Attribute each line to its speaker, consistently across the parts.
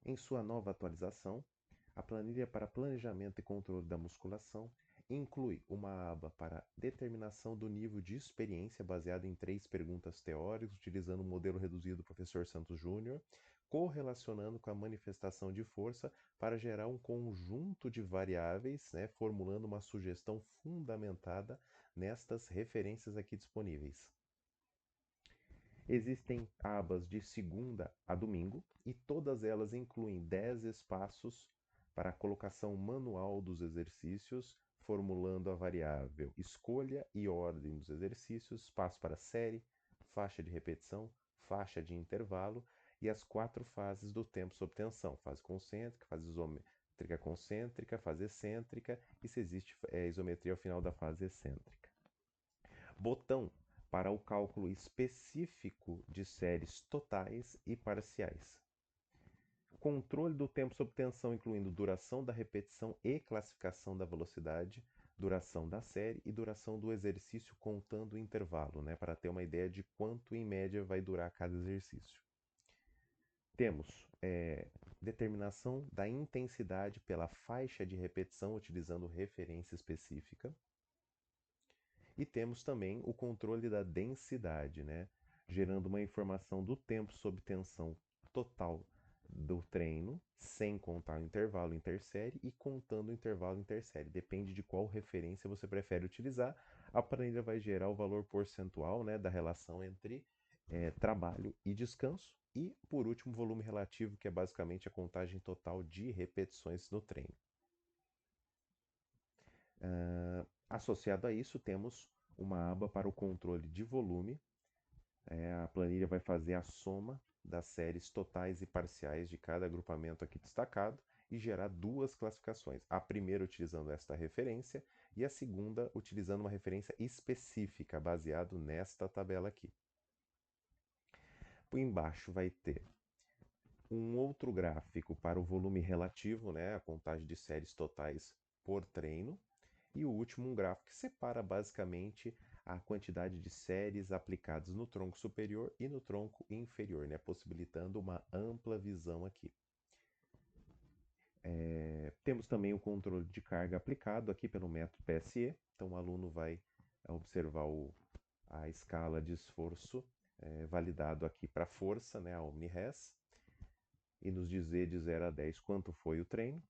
Speaker 1: Em sua nova atualização, a planilha para planejamento e controle da musculação inclui uma aba para determinação do nível de experiência baseado em 3 perguntas teóricas, utilizando o modelo reduzido do professor Santos Júnior, correlacionando com a manifestação de força para gerar um conjunto de variáveis, né, formulando uma sugestão fundamentada nestas referências aqui disponíveis. Existem abas de segunda a domingo e todas elas incluem 10 espaços para a colocação manual dos exercícios, formulando a variável escolha e ordem dos exercícios, espaço para série, faixa de repetição, faixa de intervalo e as 4 fases do tempo sob tensão: fase concêntrica, fase isométrica concêntrica, fase excêntrica e se existe isometria ao final da fase excêntrica. Botão para o cálculo específico de séries totais e parciais. Controle do tempo sob tensão, incluindo duração da repetição e classificação da velocidade, duração da série e duração do exercício contando o intervalo, né, para ter uma ideia de quanto em média vai durar cada exercício. Temos determinação da intensidade pela faixa de repetição utilizando referência específica. E temos também o controle da densidade, né? Gerando uma informação do tempo sob tensão total do treino, sem contar o intervalo intersérie e contando o intervalo intersérie. Depende de qual referência você prefere utilizar. A planilha vai gerar o valor percentual, né, da relação entre trabalho e descanso. E, por último, volume relativo, que é basicamente a contagem total de repetições no treino. Associado a isso, temos uma aba para o controle de volume. A planilha vai fazer a soma das séries totais e parciais de cada agrupamento aqui destacado e gerar 2 classificações. A primeira utilizando esta referência e a segunda utilizando uma referência específica baseado nesta tabela aqui. Por embaixo vai ter um outro gráfico para o volume relativo, né, a contagem de séries totais por treino. E o último, um gráfico que separa basicamente a quantidade de séries aplicadas no tronco superior e no tronco inferior, né, possibilitando uma ampla visão aqui. Temos também o controle de carga aplicado aqui pelo método PSE. Então o aluno vai observar a escala de esforço validado aqui para força, né, a OmniRes, e nos dizer de 0 a 10 quanto foi o treino.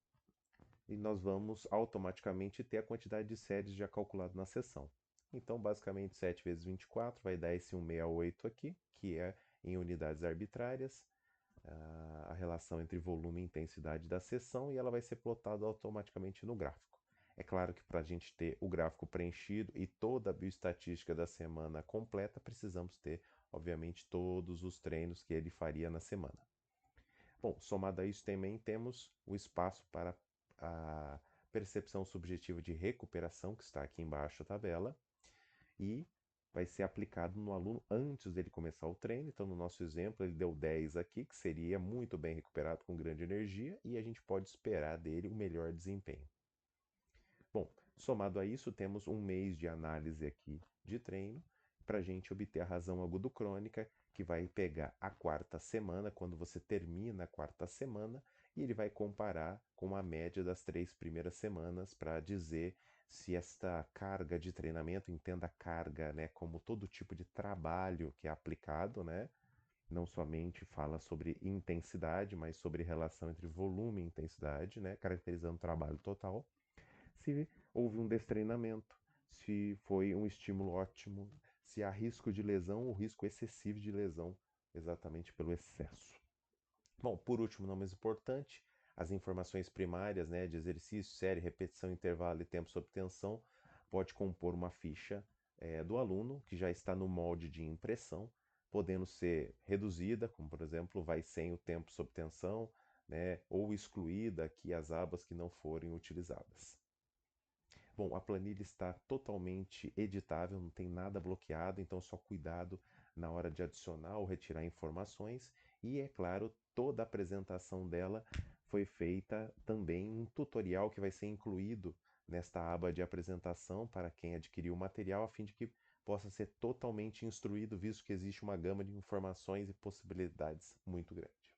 Speaker 1: E nós vamos automaticamente ter a quantidade de séries já calculado na sessão. Então, basicamente, 7 vezes 24 vai dar esse 168 aqui, que é em unidades arbitrárias, a relação entre volume e intensidade da sessão, e ela vai ser plotada automaticamente no gráfico. É claro que para a gente ter o gráfico preenchido e toda a bioestatística da semana completa, precisamos ter, obviamente, todos os treinos que ele faria na semana. Bom, somado a isso também temos o espaço para a percepção subjetiva de recuperação, que está aqui embaixo a tabela, e vai ser aplicado no aluno antes dele começar o treino. Então, no nosso exemplo, ele deu 10 aqui, que seria muito bem recuperado com grande energia, e a gente pode esperar dele o melhor desempenho. Bom, somado a isso, temos um mês de análise aqui de treino, para a gente obter a razão agudo-crônica, que vai pegar a 4ª semana, quando você termina a 4ª semana, e ele vai comparar com a média das 3 primeiras semanas para dizer se esta carga de treinamento, entenda a carga, né, como todo tipo de trabalho que é aplicado, né, não somente fala sobre intensidade, mas sobre relação entre volume e intensidade, né, caracterizando o trabalho total. Se houve um destreinamento, se foi um estímulo ótimo, se há risco de lesão ou risco excessivo de lesão, exatamente pelo excesso. Bom, por último, não menos importante, as informações primárias, né, de exercício, série, repetição, intervalo e tempo sob tensão, pode compor uma ficha do aluno, que já está no molde de impressão, podendo ser reduzida, como por exemplo, vai sem o tempo sob tensão, né, ou excluída aqui as abas que não forem utilizadas. Bom, a planilha está totalmente editável, não tem nada bloqueado, então só cuidado na hora de adicionar ou retirar informações. E, é claro, toda a apresentação dela foi feita também um tutorial que vai ser incluído nesta aba de apresentação para quem adquiriu o material, a fim de que possa ser totalmente instruído, visto que existe uma gama de informações e possibilidades muito grande.